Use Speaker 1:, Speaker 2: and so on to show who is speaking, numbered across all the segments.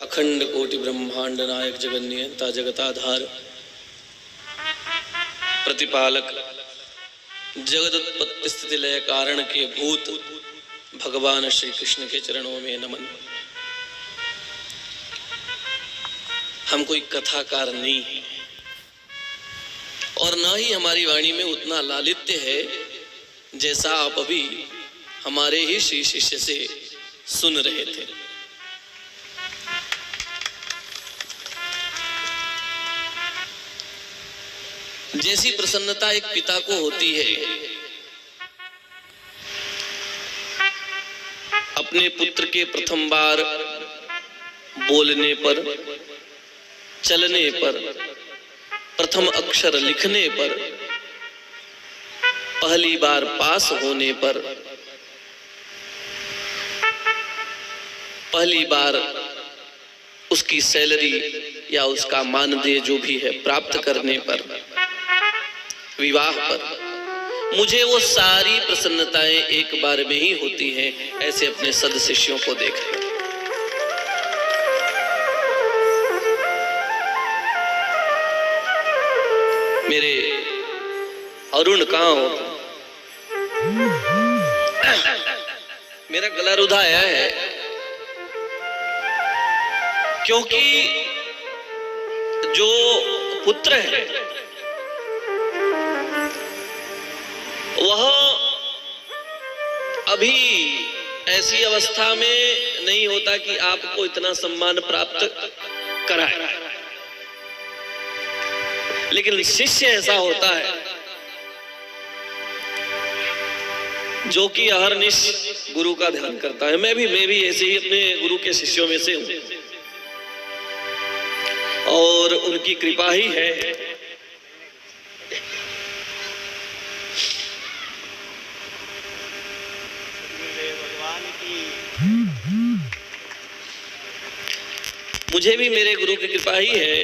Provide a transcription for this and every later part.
Speaker 1: अखंड कोटि ब्रह्मांड नायक जगन्नियंता जगताधार प्रतिपालक जगत उत्पत्ति स्थिति लय कारण के भूत भगवान श्री कृष्ण के चरणों में नमन। हम कोई कथाकार नहीं है और ना ही हमारी वाणी में उतना लालित्य है जैसा आप अभी हमारे ही श्री शिष्य से सुन रहे थे। जैसी प्रसन्नता एक पिता को होती है अपने पुत्र के प्रथम बार बोलने पर, चलने पर, प्रथम अक्षर लिखने पर, पहली बार पास होने पर, पहली बार उसकी सैलरी या उसका मानदेय जो भी है प्राप्त करने पर, विवाह पर, मुझे वो सारी प्रसन्नताएं एक बार में ही होती हैं। ऐसे अपने सद शिष्यों को देख रहे। मेरे अरुण कहाँ हो? मेरा गला रुधाया है क्योंकि जो पुत्र है वह अभी ऐसी अवस्था में नहीं होता कि आपको इतना सम्मान प्राप्त कराए, लेकिन शिष्य ऐसा होता है जो कि अहरनिश गुरु का ध्यान करता है। मैं भी ऐसे ही अपने गुरु के शिष्यों में से हूं और उनकी कृपा ही है। मुझे भी मेरे गुरु की कृपा ही है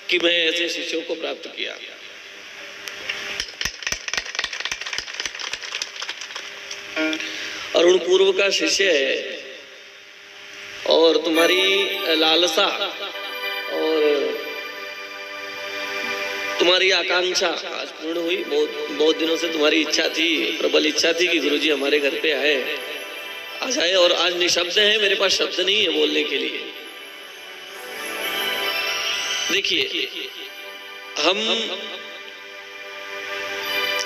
Speaker 1: कि मैं ऐसे शिष्यों को प्राप्त किया। अरुण पूर्व का शिष्य है और तुम्हारी लालसा और तुम्हारी आकांक्षा आज पूर्ण हुई। बहुत दिनों से तुम्हारी इच्छा थी, प्रबल इच्छा थी कि गुरुजी हमारे घर पे आए, आज आए और आज निशब्द है, मेरे पास शब्द नहीं है बोलने के लिए। देखिए, हम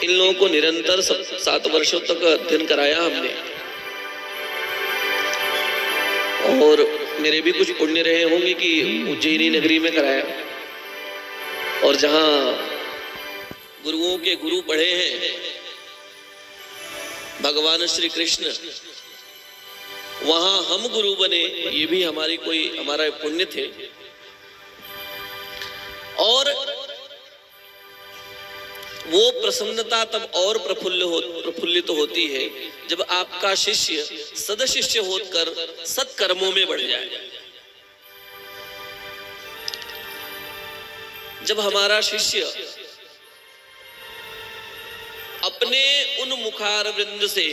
Speaker 1: इन लोगों को निरंतर 7 वर्षों तक अध्ययन कराया हमने और मेरे भी कुछ पुण्य रहे होंगे कि उज्जैनी नगरी में कराया और जहां गुरुओं के गुरु पढ़े हैं भगवान श्री कृष्ण, वहां हम गुरु बने, ये भी हमारा पुण्य थे। और वो प्रसन्नता तब और प्रफुल्लित होती है जब आपका शिष्य सदशिष्य होकर सत्कर्मों में बढ़ जाए। जब हमारा शिष्य अपने उन मुखारविंद से,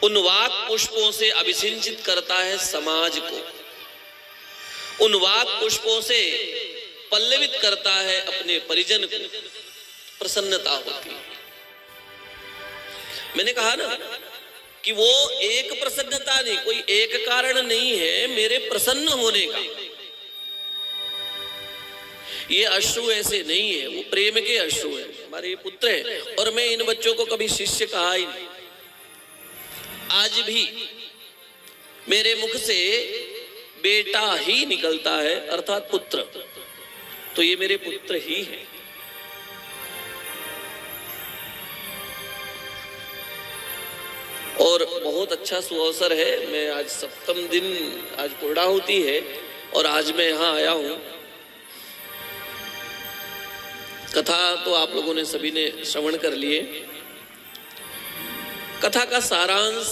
Speaker 1: उन वाक पुष्पों से अभिसिंचित करता है समाज को, उन वाक पुष्पों से पल्लवित करता है अपने परिजन को, प्रसन्नता होती है। मैंने कहा ना कि वो एक प्रसन्नता नहीं, कोई एक कारण नहीं है मेरे प्रसन्न होने का। ये अश्रु ऐसे नहीं है, वो प्रेम के अश्रु है। हमारे ये पुत्र है और मैं इन बच्चों को कभी शिष्य कहा ही नहीं। आज भी मेरे मुख से बेटा ही निकलता है, अर्थात पुत्र, तो ये मेरे पुत्र ही है। और बहुत अच्छा सुअवसर है। मैं आज 7वें दिन, आज पूर्णाहुति है और आज मैं यहाँ आया हूँ। कथा तो आप लोगों ने सभी ने श्रवण कर लिए। कथा का सारांश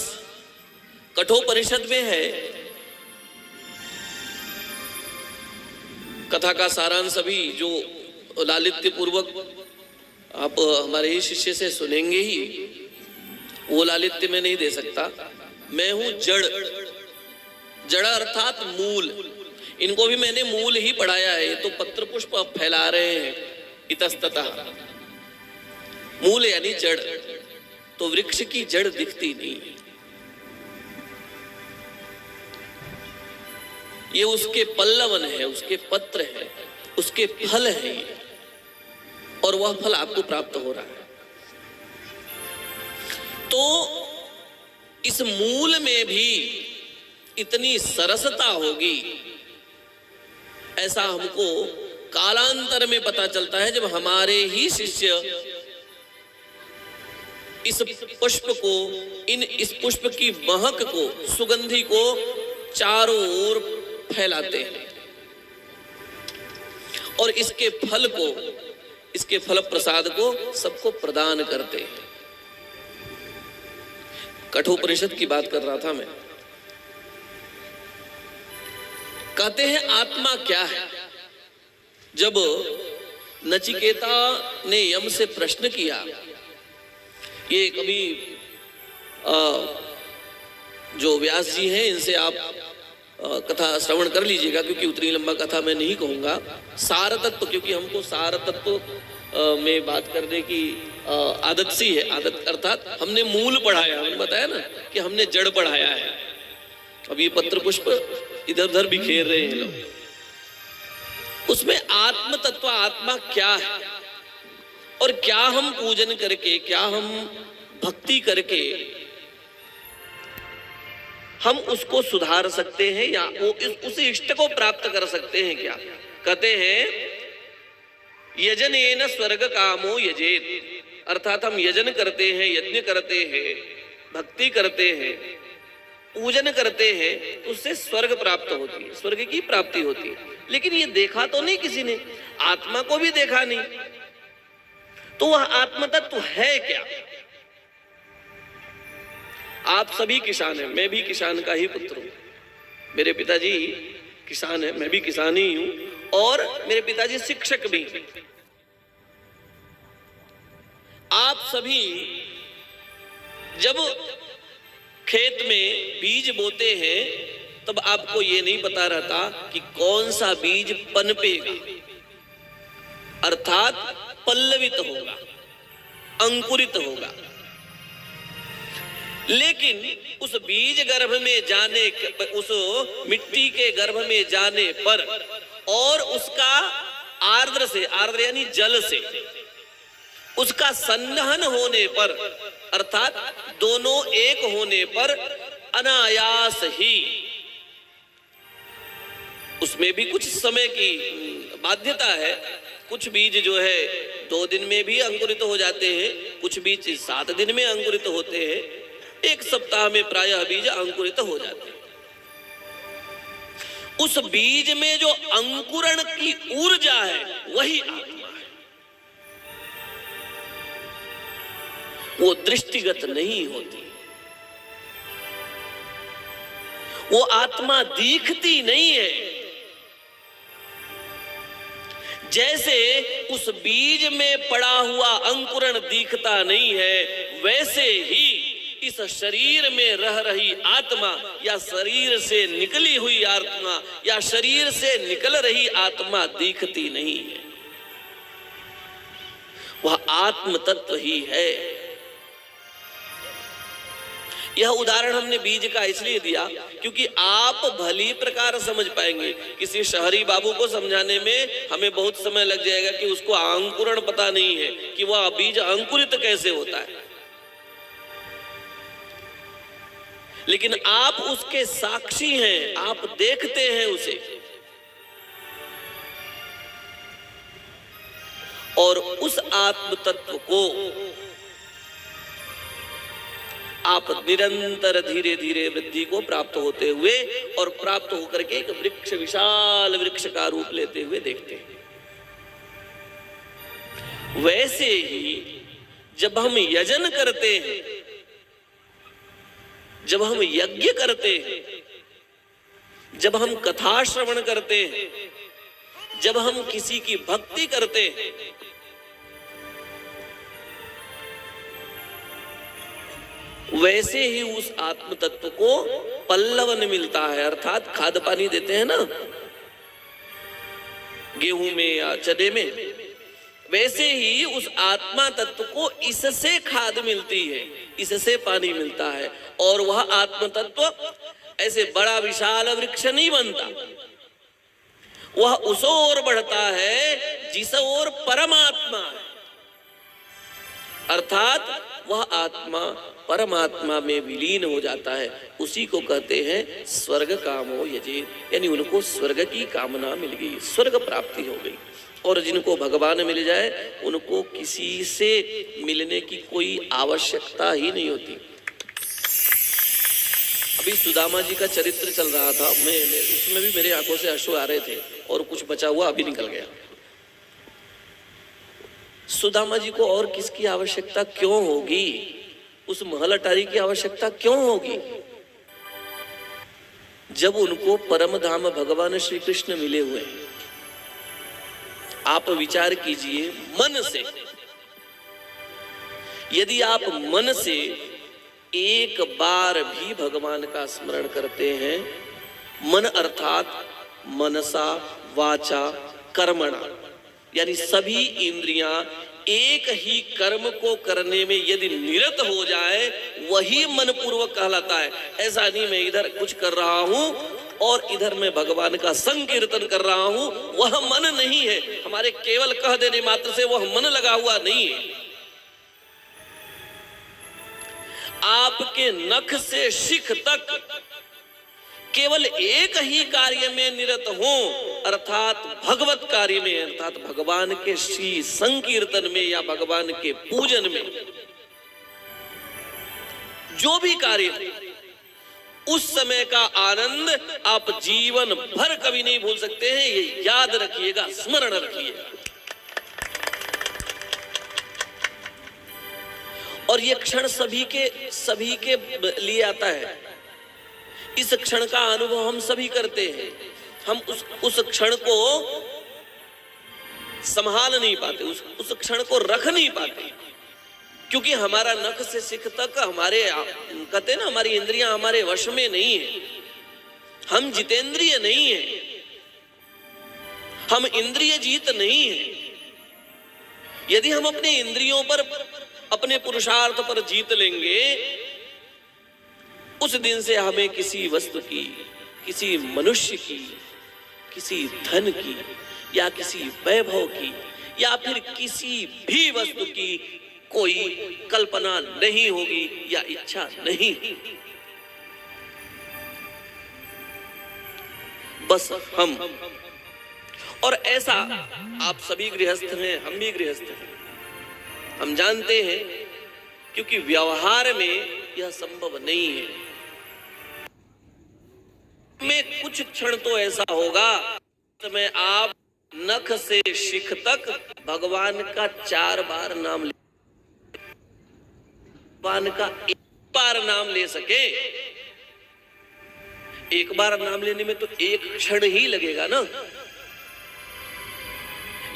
Speaker 1: कठोपनिषद में है। कथा का सारांश अभी जो लालित्य पूर्वक आप हमारे ही शिष्य से सुनेंगे ही, वो लालित्य में नहीं दे सकता। मैं हूं जड़, जड़ अर्थात मूल। इनको भी मैंने मूल ही पढ़ाया है। ये तो पत्र पुष्प अब फैला रहे हैं इतस्ततः। मूल यानी जड़, तो वृक्ष की जड़ दिखती नहीं, ये उसके पल्लवन है, उसके पत्र है, उसके फल है ये, और वह फल आपको प्राप्त हो रहा है। तो इस मूल में भी इतनी सरसता होगी, ऐसा हमको कालांतर में पता चलता है जब हमारे ही शिष्य इस पुष्प को, इस पुष्प की महक को, सुगंधि को चारों ओर फैलाते हैं और इसके फल को, इसके फल प्रसाद को सबको प्रदान करते हैं। कठोपनिषद की बात कर रहा था मैं। कहते हैं आत्मा क्या है। जब नचिकेता ने यम से प्रश्न किया, ये कभी जो व्यास जी हैं इनसे आप कथा श्रवण कर लीजिएगा, क्योंकि उतनी लंबा कथा मैं नहीं कहूंगा। सार तत्व, क्योंकि हमको सार तत्व में बात करने की आदत सी है। आदत अर्थात हमने मूल पढ़ाया, हमने बताया ना कि हमने जड़ पढ़ाया है। अब ये पत्र पुष्प इधर उधर बिखेर रहे हैं लोग। उसमें आत्म तत्व, आत्मा क्या है और क्या हम पूजन करके, क्या हम भक्ति करके हम उसको सुधार सकते हैं या वो उस इष्ट को प्राप्त कर सकते हैं क्या। कहते हैं यजनेन स्वर्ग कामो यजेत, अर्थात हम यजन करते हैं, यज्ञ करते हैं, भक्ति करते हैं, पूजन करते हैं, उससे स्वर्ग प्राप्त होती है, स्वर्ग की प्राप्ति होती है। लेकिन ये देखा तो नहीं किसी ने, आत्मा को भी देखा नहीं, तो वह आत्म तत्व है क्या। आप सभी किसान हैं, मैं भी किसान का ही पुत्र हूं। मेरे पिताजी किसान है, मैं भी किसान ही हूं, और मेरे पिताजी शिक्षक भी। आप सभी जब खेत में बीज बोते हैं तब आपको ये नहीं पता रहता कि कौन सा बीज पनपेगा, अर्थात पल्लवित होगा, अंकुरित होगा। लेकिन उस बीज गर्भ में जाने, उस मिट्टी के गर्भ में जाने पर और उसका आर्द्र से, आर्द्र यानी जल से उसका संवहन होने पर, अर्थात दोनों एक होने पर अनायास ही, उसमें भी कुछ समय की बाध्यता है। कुछ बीज जो है 2 दिन में भी अंकुरित हो जाते हैं, कुछ बीज 7 दिन में अंकुरित होते हैं, 1 सप्ताह में प्रायः बीज अंकुरित हो जाते हैं। उस बीज में जो अंकुरण की ऊर्जा है वही आत्मा है। वो दृष्टिगत नहीं होती, वो आत्मा दिखती नहीं है। जैसे उस बीज में पड़ा हुआ अंकुरण दिखता नहीं है, वैसे ही इस शरीर में रह रही आत्मा या शरीर से निकली हुई आत्मा या शरीर से निकल रही आत्मा दिखती नहीं है। वह आत्म तत्व ही है। यह उदाहरण हमने बीज का इसलिए दिया क्योंकि आप भली प्रकार समझ पाएंगे। किसी शहरी बाबू को समझाने में हमें बहुत समय लग जाएगा कि उसको अंकुरण पता नहीं है कि वह बीज अंकुरित कैसे होता है। लेकिन आप उसके साक्षी हैं, आप देखते हैं उसे, और उस आत्म तत्व को आप निरंतर धीरे धीरे वृद्धि को प्राप्त होते हुए और प्राप्त होकर के एक वृक्ष, विशाल वृक्ष का रूप लेते हुए देखते हैं। वैसे ही जब हम यजन करते हैं, जब हम यज्ञ करते हैं, जब हम कथा श्रवण करते हैं, जब हम किसी की भक्ति करते हैं, वैसे ही उस आत्म तत्व को पल्लवन मिलता है, अर्थात खाद पानी देते हैं ना गेहूं में या चने में, वैसे ही उस आत्मा तत्व को इससे खाद मिलती है, इससे पानी मिलता है। और वह आत्म तत्व ऐसे बड़ा विशाल वृक्ष नहीं बनता, वह उस ओर बढ़ता है जिस ओर परमात्मा है, अर्थात वह आत्मा परमात्मा में विलीन हो जाता है। उसी को कहते हैं स्वर्ग कामो यजेत, यानी उनको स्वर्ग की कामना मिल गई, स्वर्ग प्राप्ति हो गई। और जिनको भगवान मिल जाए उनको किसी से मिलने की कोई आवश्यकता ही नहीं होती। अभी सुदामा जी का चरित्र चल रहा था, मैं उसमें भी मेरे आंखों से अश्रु आ रहे थे और कुछ बचा हुआ अभी निकल गया। सुदामा जी को और किसकी आवश्यकता क्यों होगी, उस महल अटारी की आवश्यकता क्यों होगी, जब उनको परम धाम भगवान श्री कृष्ण मिले हुए हैं। आप विचार कीजिए मन से, यदि आप मन से एक बार भी भगवान का स्मरण करते हैं, मन अर्थात मनसा वाचा कर्मणा, यानी सभी इंद्रियां एक ही कर्म को करने में यदि निरत हो जाए वही मन पूर्वक कहलाता है। ऐसा नहीं मैं इधर कुछ कर रहा हूं और इधर मैं भगवान का संकीर्तन कर रहा हूं, वह मन नहीं है। हमारे केवल कह देने मात्र से वह मन लगा हुआ नहीं है। आपके नख से शिख तक केवल एक ही कार्य में निरत हो, अर्थात भगवत कार्य में, अर्थात भगवान के श्री संकीर्तन में या भगवान के पूजन में। जो भी कार्य उस समय का आनंद आप जीवन भर कभी नहीं भूल सकते हैं, ये याद रखिएगा, स्मरण रखिएगा। और ये क्षण सभी के लिए आता है। इस क्षण का अनुभव हम सभी करते हैं। हम उस क्षण को संभाल नहीं पाते, उस क्षण को रख नहीं पाते, क्योंकि हमारा नख से शिख तक हमारे, कहते हैं ना, हमारी इंद्रियां हमारे वश में नहीं है। हम जितेंद्रिय नहीं है, हम इंद्रिय जीत नहीं है। यदि हम अपने इंद्रियों पर, अपने पुरुषार्थ पर जीत लेंगे, उस दिन से हमें किसी वस्तु की, किसी मनुष्य की, किसी धन की या किसी वैभव की या फिर किसी भी वस्तु की कोई कल्पना नहीं होगी या इच्छा नहीं। बस हम, और ऐसा आप सभी गृहस्थ हैं, हम भी गृहस्थ हैं, हम जानते हैं, क्योंकि व्यवहार में यह संभव नहीं है। में कुछ क्षण तो ऐसा होगा समय आप नख से शिख तक भगवान का 4 बार नाम ले, भगवान का 1 बार नाम ले सके। 1 बार नाम लेने में तो 1 क्षण ही लगेगा ना,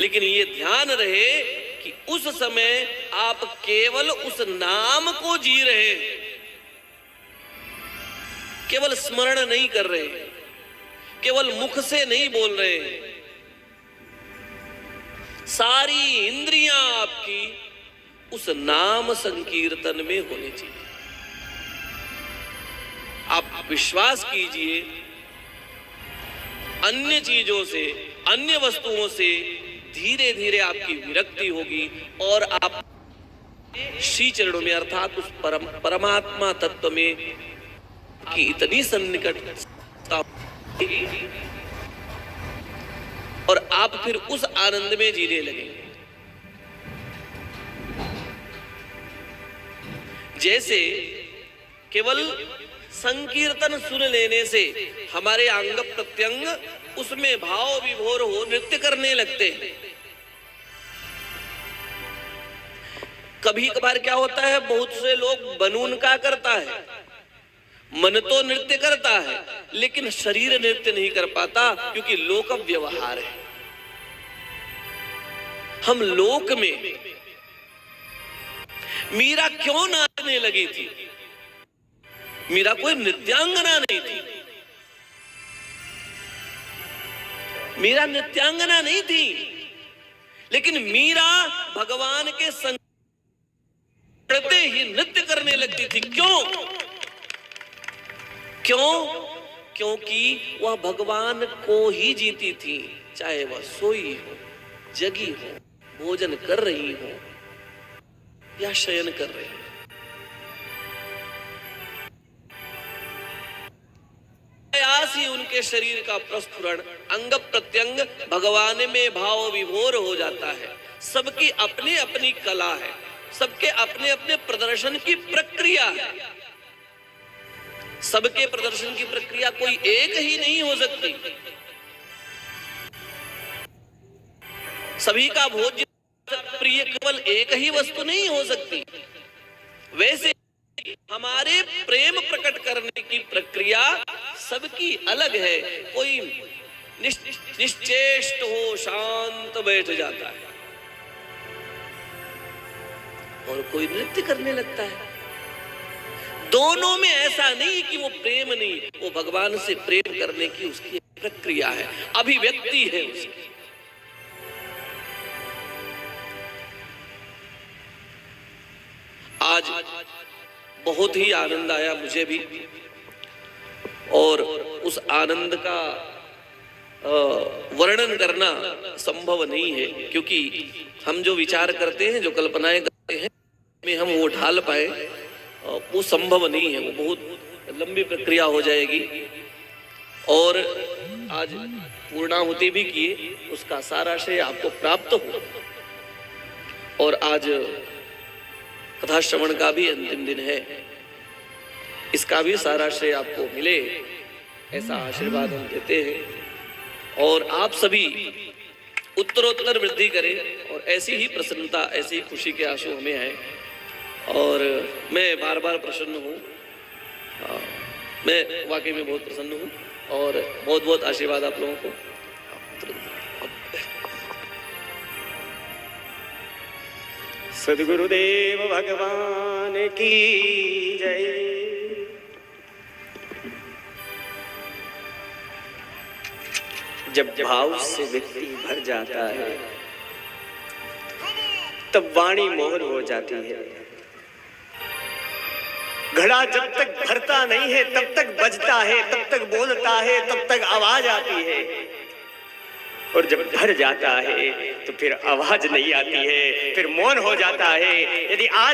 Speaker 1: लेकिन ये ध्यान रहे कि उस समय आप केवल उस नाम को जी रहे हैं, केवल स्मरण नहीं कर रहे, केवल मुख से नहीं बोल रहे। सारी इंद्रियां आपकी उस नाम संकीर्तन में होनी चाहिए। आप विश्वास कीजिए, अन्य चीजों से, अन्य वस्तुओं से धीरे धीरे आपकी विरक्ति होगी और आप श्री चरणों में, अर्थात उस परमात्मा तत्व में की इतनी सन्निकटता और आप फिर उस आनंद में जीने लगेंगे। जैसे केवल संकीर्तन सुन लेने से हमारे अंग प्रत्यंग उसमें भाव विभोर हो नृत्य करने लगते हैं। कभी कभार क्या होता है, बहुत से लोग बनून का करता है, मन तो नृत्य करता है लेकिन शरीर नृत्य नहीं कर पाता, क्योंकि लोक व्यवहार है। हम लोक में मीरा क्यों नाचने लगी थी, मीरा कोई नृत्यांगना नहीं थी, मीरा नृत्यांगना नहीं थी, लेकिन मीरा भगवान के संग पड़ते ही नृत्य करने लगती थी। क्यों? क्यों? क्योंकि वह भगवान को ही जीती थी, चाहे वह सोई हो, जगी हो, भोजन कर रही हो या शयन कर रही हो। प्रयास ही उनके शरीर का प्रस्फुरण, अंग प्रत्यंग भगवान में भाव विभोर हो जाता है। सबकी अपनी अपनी कला है, सबके अपने अपने प्रदर्शन की प्रक्रिया है। सबके प्रदर्शन की प्रक्रिया कोई एक ही नहीं हो सकती। सभी का भोज्य प्रिय केवल एक ही वस्तु नहीं हो सकती। वैसे हमारे प्रेम प्रकट करने की प्रक्रिया सबकी अलग है। कोई निश्चेष्ट हो, शांत बैठ जाता है, और कोई नृत्य करने लगता है। दोनों में ऐसा नहीं कि वो प्रेम नहीं, वो भगवान से प्रेम करने की उसकी प्रक्रिया है, अभिव्यक्ति है उसकी। आज बहुत ही आनंद आया मुझे भी, और उस आनंद का वर्णन करना संभव नहीं है, क्योंकि हम जो विचार करते हैं, जो कल्पनाएं करते हैं, में हम वो ढाल पाए वो संभव नहीं है। वो बहुत लंबी प्रक्रिया हो जाएगी। और आज पूर्णाहुति भी किए, उसका सारा श्रेय आपको प्राप्त हो। और आज कथा श्रवण का भी अंतिम दिन है, इसका भी सारा श्रेय आपको मिले, ऐसा आशीर्वाद हम देते हैं। और आप सभी उत्तरोत्तर वृद्धि करें, और ऐसी ही प्रसन्नता, ऐसी ही खुशी के आंसू हमें आए। और मैं बार बार प्रसन्न हूँ, मैं वाकई में बहुत प्रसन्न हूँ, और बहुत बहुत आशीर्वाद आप लोगों को।
Speaker 2: सद्गुरुदेव भगवान की जय। जब भाव से व्यक्ति भर जाता है, तब वाणी मोहन हो जाती है। घड़ा जब तक भरता नहीं है, तब तक बजता है, तब तक बोलता है, तब तक आवाज आती है। और जब भर जाता है तो फिर आवाज नहीं आती है, फिर मौन हो जाता है। यदि आज